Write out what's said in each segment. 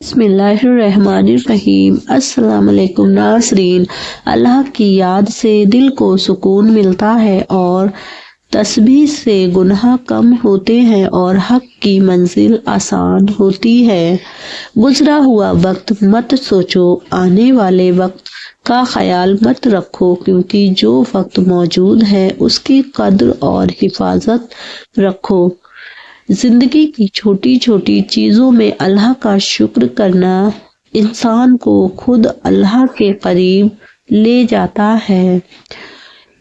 بسم اللہ الرحمن الرحیم۔ السلام علیکم ناظرین، اللہ کی یاد سے دل کو سکون ملتا ہے اور تسبیح سے گناہ کم ہوتے ہیں اور حق کی منزل آسان ہوتی ہے۔ گزرا ہوا وقت مت سوچو، آنے والے وقت کا خیال مت رکھو، کیونکہ جو وقت موجود ہے اس کی قدر اور حفاظت رکھو۔ زندگی کی چھوٹی چھوٹی چیزوں میں اللہ کا شکر کرنا انسان کو خود اللہ کے قریب لے جاتا ہے۔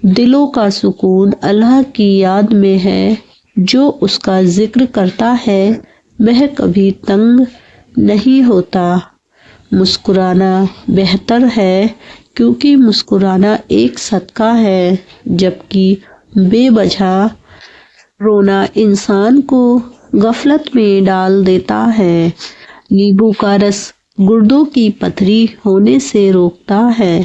دلوں کا سکون اللہ کی یاد میں ہے، جو اس کا ذکر کرتا ہے وہ کبھی تنگ نہیں ہوتا۔ مسکرانا بہتر ہے، کیونکہ مسکرانا ایک صدقہ ہے، جبکہ بے وجہ رونا انسان کو غفلت میں ڈال دیتا ہے۔ نیبو کا رس گردوں کی پتھری ہونے سے روکتا ہے۔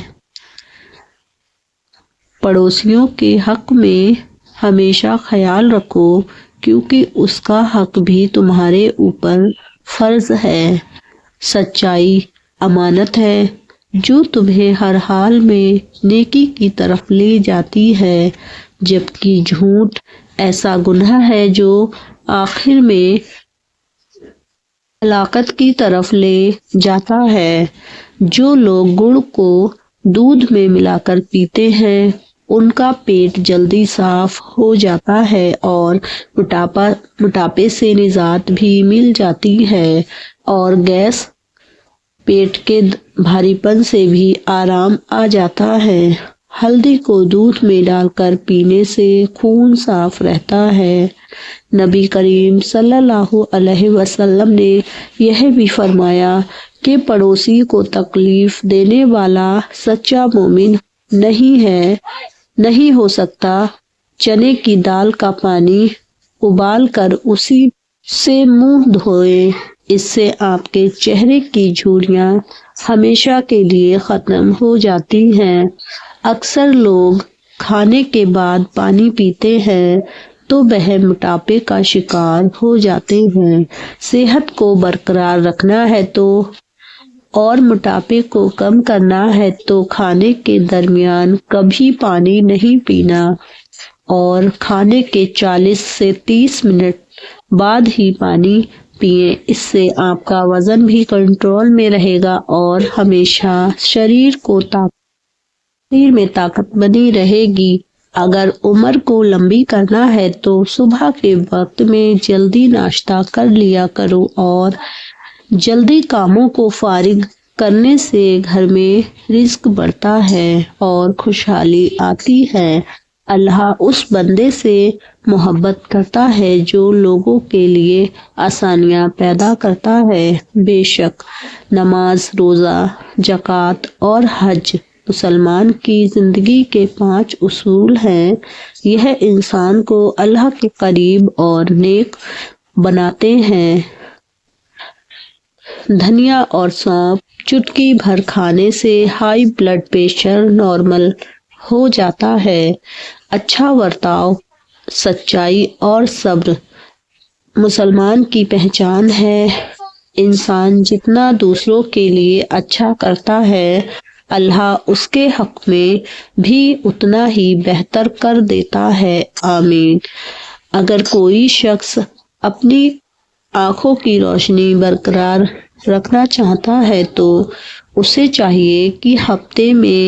پڑوسیوں کے حق میں ہمیشہ خیال رکھو، کیونکہ اس کا حق بھی تمہارے اوپر فرض ہے۔ سچائی امانت ہے، جو تمہیں ہر حال میں نیکی کی طرف لے جاتی ہے، جبکہ جھوٹ ایسا گناہ ہے جو آخر میں ہلاکت کی طرف لے جاتا ہے۔ جو لوگ گڑ کو دودھ میں ملا کر پیتے ہیں ان کا پیٹ جلدی صاف ہو جاتا ہے اور موٹاپے سے نجات بھی مل جاتی ہے، اور گیس پیٹ کے بھاری پن سے بھی آرام آ جاتا ہے۔ ہلدی کو دودھ میں ڈال کر پینے سے خون صاف رہتا ہے۔ نبی کریم صلی اللہ علیہ وسلم نے یہ بھی فرمایا کہ پڑوسی کو تکلیف دینے والا سچا مومن نہیں ہو سکتا۔ چنے کی دال کا پانی ابال کر اسی سے منہ دھوئیں، اس سے آپ کے چہرے کی جھریاں ہمیشہ کے لیے ختم ہو جاتی ہیں۔ اکثر لوگ کھانے کے بعد پانی پیتے ہیں تو وہ موٹاپے کا شکار ہو جاتے ہیں۔ صحت کو برقرار رکھنا ہے اور موٹاپے کو کم کرنا ہے تو کھانے کے درمیان کبھی پانی نہیں پینا، اور کھانے کے 40 سے 30 منٹ بعد ہی پانی پیئیں۔ اس سے آپ کا وزن بھی کنٹرول میں رہے گا اور ہمیشہ شریر میں طاقت بنی رہے گی۔ اگر عمر کو لمبی کرنا ہے تو صبح کے وقت میں جلدی ناشتہ کر لیا کرو، اور جلدی کاموں کو فارغ کرنے سے گھر میں رزق بڑھتا ہے اور خوشحالی آتی ہے۔ اللہ اس بندے سے محبت کرتا ہے جو لوگوں کے لیے آسانیاں پیدا کرتا ہے۔ بے شک نماز، روزہ، زکوٰۃ اور حج مسلمان کی زندگی کے 5 اصول ہیں۔ یہ انسان کو اللہ کے قریب اور نیک بناتے ہیں۔ دھنیا اور سونف چٹکی بھر کھانے سے ہائی بلڈ پریشر نارمل ہو جاتا ہے۔ اچھا برتاؤ، سچائی اور صبر مسلمان کی پہچان ہے۔ انسان جتنا دوسروں کے لیے اچھا کرتا ہے، اللہ اس کے حق میں بھی اتنا ہی بہتر کر دیتا ہے۔ آمین۔ اگر کوئی شخص اپنی آنکھوں کی روشنی برقرار رکھنا چاہتا ہے تو اسے چاہیے کہ ہفتے میں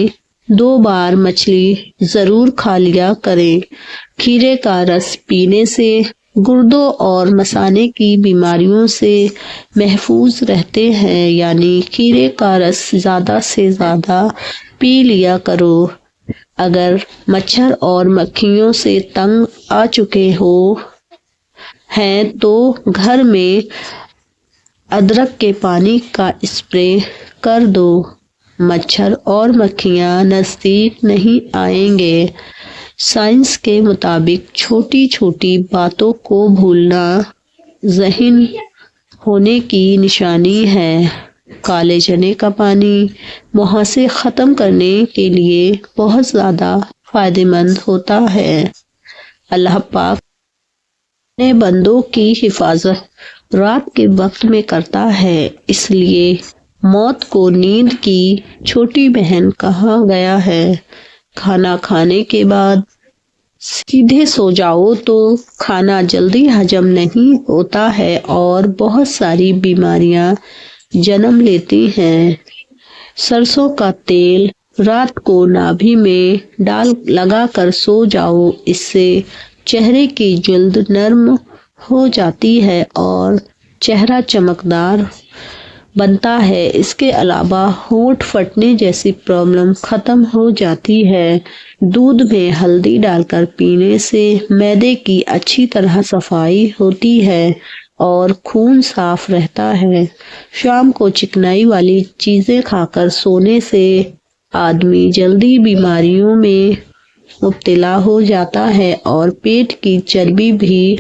2 بار مچھلی ضرور کھا لیا کرے۔ کھیرے کا رس پینے سے گردوں اور مثانے کی بیماریوں سے محفوظ رہتے ہیں، یعنی کھیرے کا رس زیادہ سے زیادہ پی لیا کرو۔ اگر مچھر اور مکھیوں سے تنگ آ چکے ہیں تو گھر میں ادرک کے پانی کا اسپرے کر دو، مچھر اور مکھیاں نزدیک نہیں آئیں گے۔ سائنس کے مطابق چھوٹی چھوٹی باتوں کو بھولنا ذہین ہونے کی نشانی ہے۔ کالے چنے کا پانی مہاسے ختم کرنے کے لیے بہت زیادہ فائدہ مند ہوتا ہے۔ اللہ پاک اپنے بندوں کی حفاظت رات کے وقت میں کرتا ہے، اس لیے موت کو نیند کی چھوٹی بہن کہا گیا ہے۔ کھانا کھانے کے بعد سیدھے سو جاؤ تو کھانا جلدی ہضم نہیں ہوتا ہے اور بہت ساری بیماریاں جنم لیتی ہیں۔ سرسوں کا تیل رات کو نابھی میں لگا کر سو جاؤ، اس سے چہرے کی جلد نرم ہو جاتی ہے اور چہرہ چمکدار بنتا ہے۔ اس کے علاوہ ہونٹ پھٹنے جیسی پرابلم ختم ہو جاتی ہے۔ دودھ میں ہلدی ڈال کر پینے سے معدے کی اچھی طرح صفائی ہوتی ہے اور خون صاف رہتا ہے۔ شام کو چکنائی والی چیزیں کھا کر سونے سے آدمی جلدی بیماریوں میں مبتلا ہو جاتا ہے اور پیٹ کی چربی بھی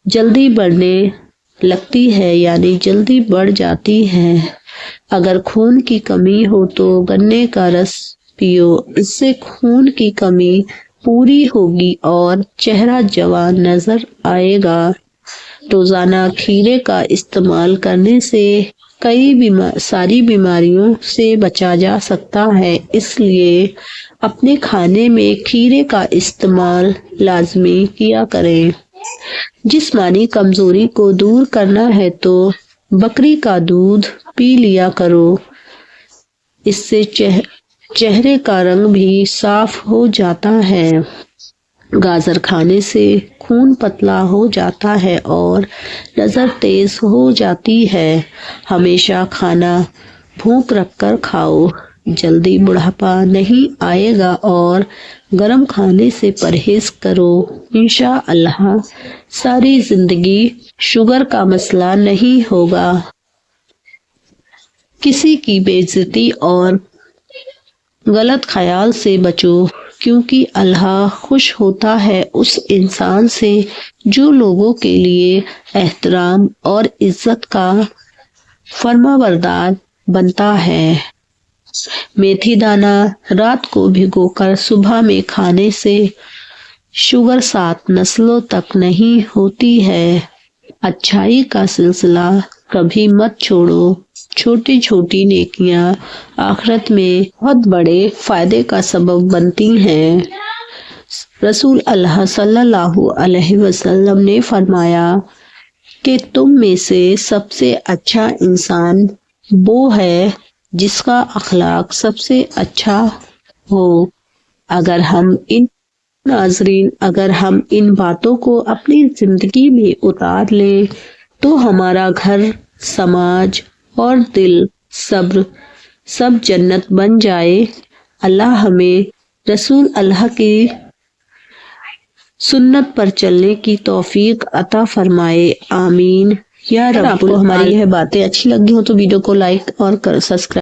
جلدی بڑھنے لگتی ہے، یعنی جلدی بڑھ جاتی ہے۔ اگر خون کی کمی ہو تو گنے کا رس پیو، اس سے خون کی کمی پوری ہوگی اور چہرہ جوان نظر آئے گا۔ روزانہ کھیرے کا استعمال کرنے سے کئی ساری بیماریوں سے بچا جا سکتا ہے، اس لیے اپنے کھانے میں کھیرے کا استعمال لازمی کیا کریں۔ جسمانی کمزوری کو دور کرنا ہے تو بکری کا دودھ پی لیا کرو، اس سے چہرے کا رنگ بھی صاف ہو جاتا ہے۔ گاجر کھانے سے خون پتلا ہو جاتا ہے اور نظر تیز ہو جاتی ہے۔ ہمیشہ کھانا بھوک رکھ کر کھاؤ، جلدی بڑھاپا نہیں آئے گا اور گرم کھانے سے پرہیز کرو۔ انشاءاللہ ساری زندگی شوگر کا مسئلہ نہیں ہوگا۔ کسی کی بے عزتی اور غلط خیال سے بچو، کیونکہ اللہ خوش ہوتا ہے اس انسان سے جو لوگوں کے لیے احترام اور عزت کا فرمانبردار بنتا ہے۔ میتھی دانہ رات کو بھگو کر صبح میں کھانے سے شوگر 7 نسلوں تک نہیں ہوتی ہے۔ اچھائی کا سلسلہ کبھی مت چھوڑو، چھوٹی چھوٹی نیکیاں آخرت میں بہت بڑے فائدے کا سبب بنتی ہیں۔ رسول اللہ صلی اللہ علیہ وسلم نے فرمایا کہ تم میں سے سب سے اچھا انسان وہ ہے جس کا اخلاق سب سے اچھا ہو۔ اگر ہم ان باتوں کو اپنی زندگی میں اتار لیں تو ہمارا گھر، سماج اور دل سب جنت بن جائے۔ اللہ ہمیں رسول اللہ کی سنت پر چلنے کی توفیق عطا فرمائے، آمین یا رب۔ آپ کو ہماری یہ باتیں اچھی لگی ہوں تو ویڈیو کو لائک اور سبسکرائب